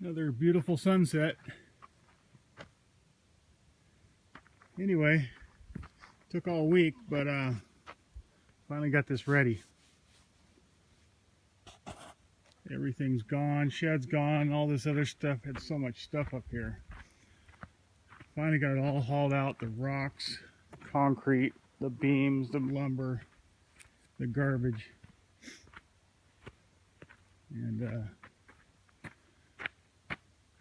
Another beautiful sunset. Anyway, took all week, but finally got this ready. Everything's gone, shed's gone, all this other stuff. Had so much stuff up here. Finally got it all hauled out, the rocks, concrete, the beams, the lumber, the garbage. And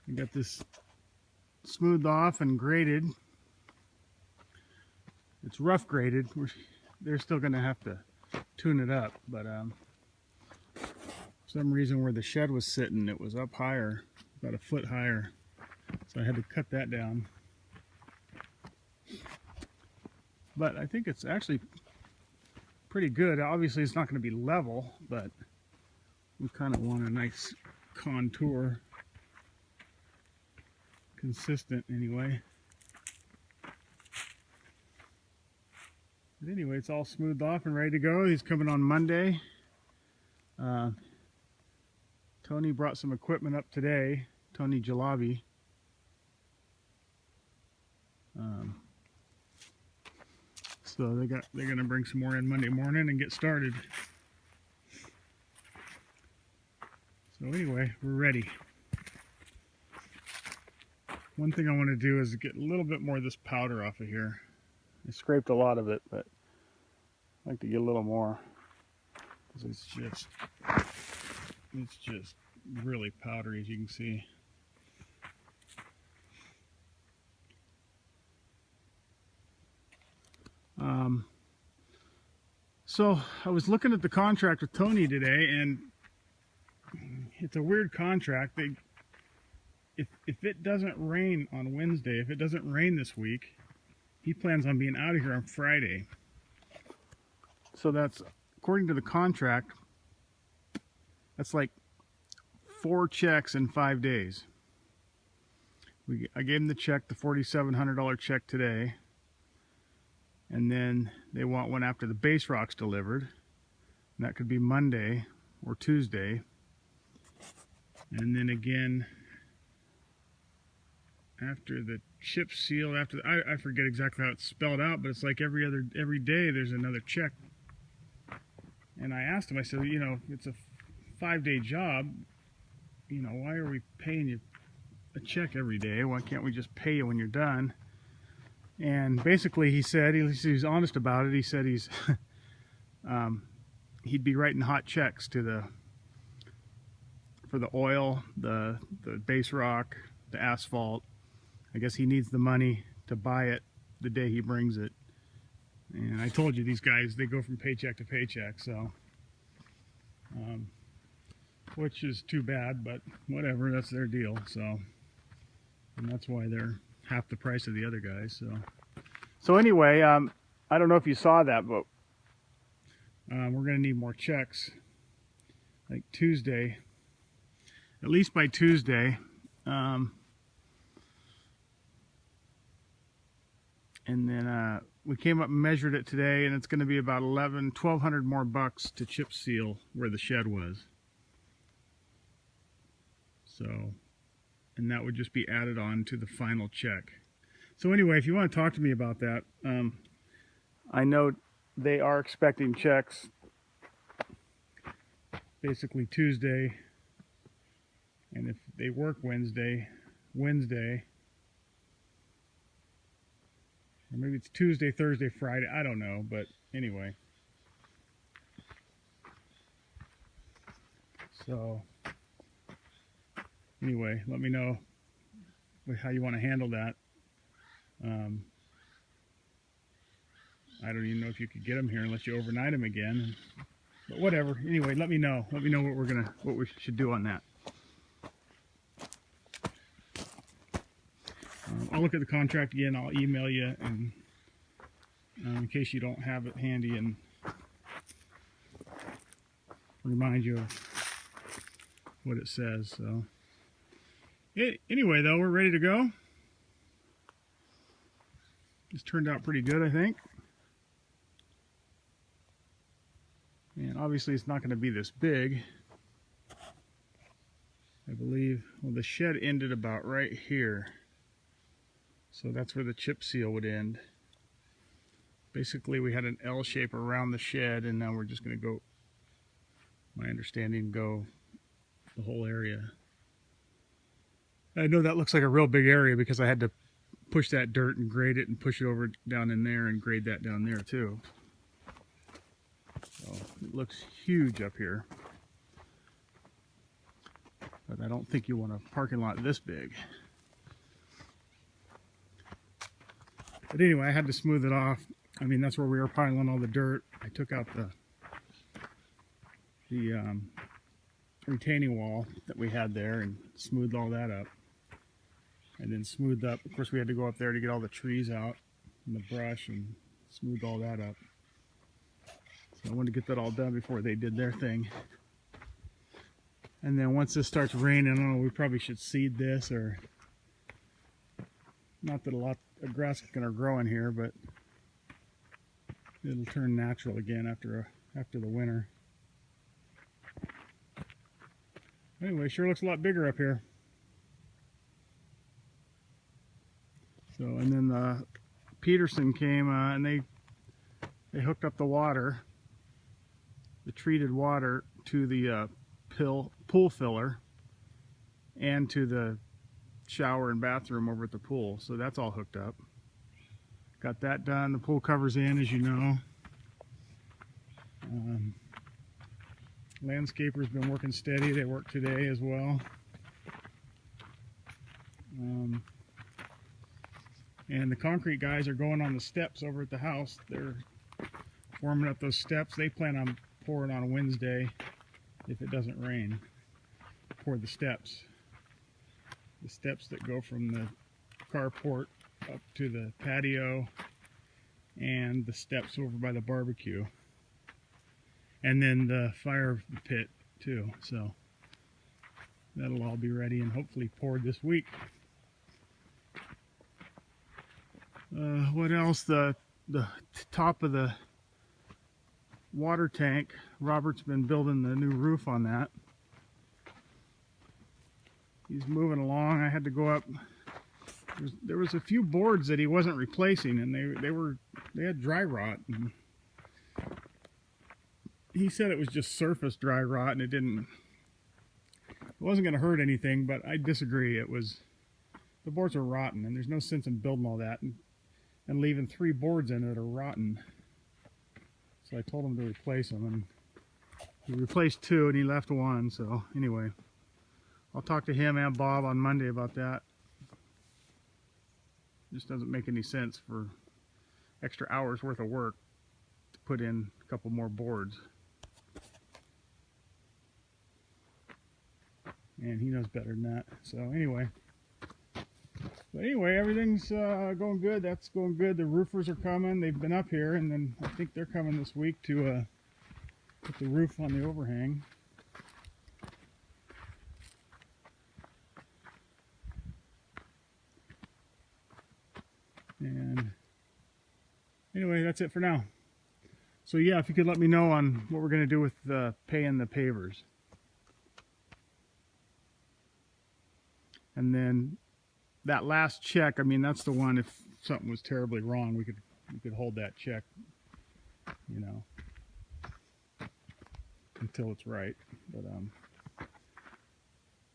I got this smoothed off and graded. It's rough graded. They're still going to have to tune it up, but for some reason where the shed was sitting, it was up higher, about a foot higher, so I had to cut that down. But I think it's actually pretty good. Obviously it's not going to be level, but we kind of want a nice contour, consistent anyway. But anyway, it's all smoothed off and ready to go. He's coming on Monday. Tony brought some equipment up today. Tony Jalabi. So they're gonna bring some more in Monday morning and get started. So anyway, we're ready. One thing I want to do is get a little bit more of this powder off of here. I scraped a lot of it, but I'd like to get a little more, because it's just really powdery, as you can see. So I was looking at the contract with Tony today, and it's a weird contract. If it doesn't rain on Wednesday, if it doesn't rain this week, he plans on being out of here on Friday. So that's, according to the contract, that's like 4 checks in 5 days. I gave him the check, the $4,700 check today. And then they want one after the base rock's delivered. And that could be Monday or Tuesday. And then again, after the chip seal, I forget exactly how it's spelled out, but it's like every day there's another check. And I asked him, I said, you know, it's a 5-day job, you know, why are we paying you a check every day? Why can't we just pay you when you're done? And basically he said, he was honest about it, he said he'd be writing hot checks for the oil, the base rock, the asphalt. I guess he needs the money to buy it the day he brings it. And I told you, these guys, they go from paycheck to paycheck, so which is too bad, but whatever, that's their deal. So, and that's why they're half the price of the other guys. So anyway, I don't know if you saw that, but we're going to need more checks, like Tuesday, at least by Tuesday. And then we came up and measured it today, and it's going to be about $1,200 more bucks to chip seal where the shed was. So, and that would just be added on to the final check. So anyway, if you want to talk to me about that, I know they are expecting checks basically Tuesday, and if they work Wednesday, or maybe it's Tuesday, Thursday, Friday, I don't know, but anyway. So, anyway, let me know how you want to handle that. I don't even know if you could get them here unless you overnight them again. But whatever. Anyway, let me know. Let me know what we should do on that. I'll look at the contract again. I'll email you, and in case you don't have it handy, and remind you of what it says. So anyway, though, we're ready to go. This turned out pretty good, I think. And obviously it's not going to be this big. I believe. Well, the shed ended about right here. So that's where the chip seal would end. Basically, we had an L shape around the shed, and now we're just going to go, my understanding, go the whole area. I know that looks like a real big area because I had to push that dirt and grade it and push it over down in there and grade that down there too. So it looks huge up here. But I don't think you want a parking lot this big. But anyway, I had to smooth it off. I mean, that's where we were piling all the dirt. I took out the retaining wall that we had there and smoothed all that up. And then smoothed up, of course we had to go up there to get all the trees out and the brush and smooth all that up. So I wanted to get that all done before they did their thing. And then once this starts raining, I don't know, we probably should seed this, or not that a lot of grass is going to grow in here, but it'll turn natural again after the winter. Anyway, sure looks a lot bigger up here. So, and then Peterson came and they hooked up the water, the treated water, to the pool filler and to the shower and bathroom over at the pool. So that's all hooked up. Got that done. The pool cover's in, as you know. Landscaper's been working steady. They worked today as well. And the concrete guys are going on the steps over at the house. They're forming up those steps. They plan on pouring on Wednesday if it doesn't rain. Pour the steps. The steps that go from the carport up to the patio, and the steps over by the barbecue. And then the fire pit too. So that'll all be ready and hopefully poured this week. What else? The top of the water tank, Robert's been building the new roof on that. He's moving along. I had to go up. There was a few boards that he wasn't replacing, and they had dry rot. And he said it was just surface dry rot, and it wasn't going to hurt anything, but I disagree. The boards are rotten, and there's no sense in building all that and leaving 3 boards in that are rotten. So I told him to replace them, and he replaced 2 and he left 1. So anyway, I'll talk to him and Bob on Monday about that. Just doesn't make any sense for extra hours worth of work to put in a couple more boards. And he knows better than that. So anyway. But anyway, everything's going good. That's going good. The roofers are coming. They've been up here, and then I think they're coming this week to put the roof on the overhang. And anyway, that's it for now. So yeah, if you could let me know on what we're going to do with paying the pavers. And then that last check, I mean, that's the one, if something was terribly wrong, we could hold that check, you know, until it's right. But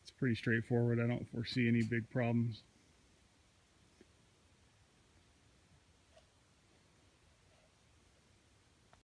it's pretty straightforward. I don't foresee any big problems.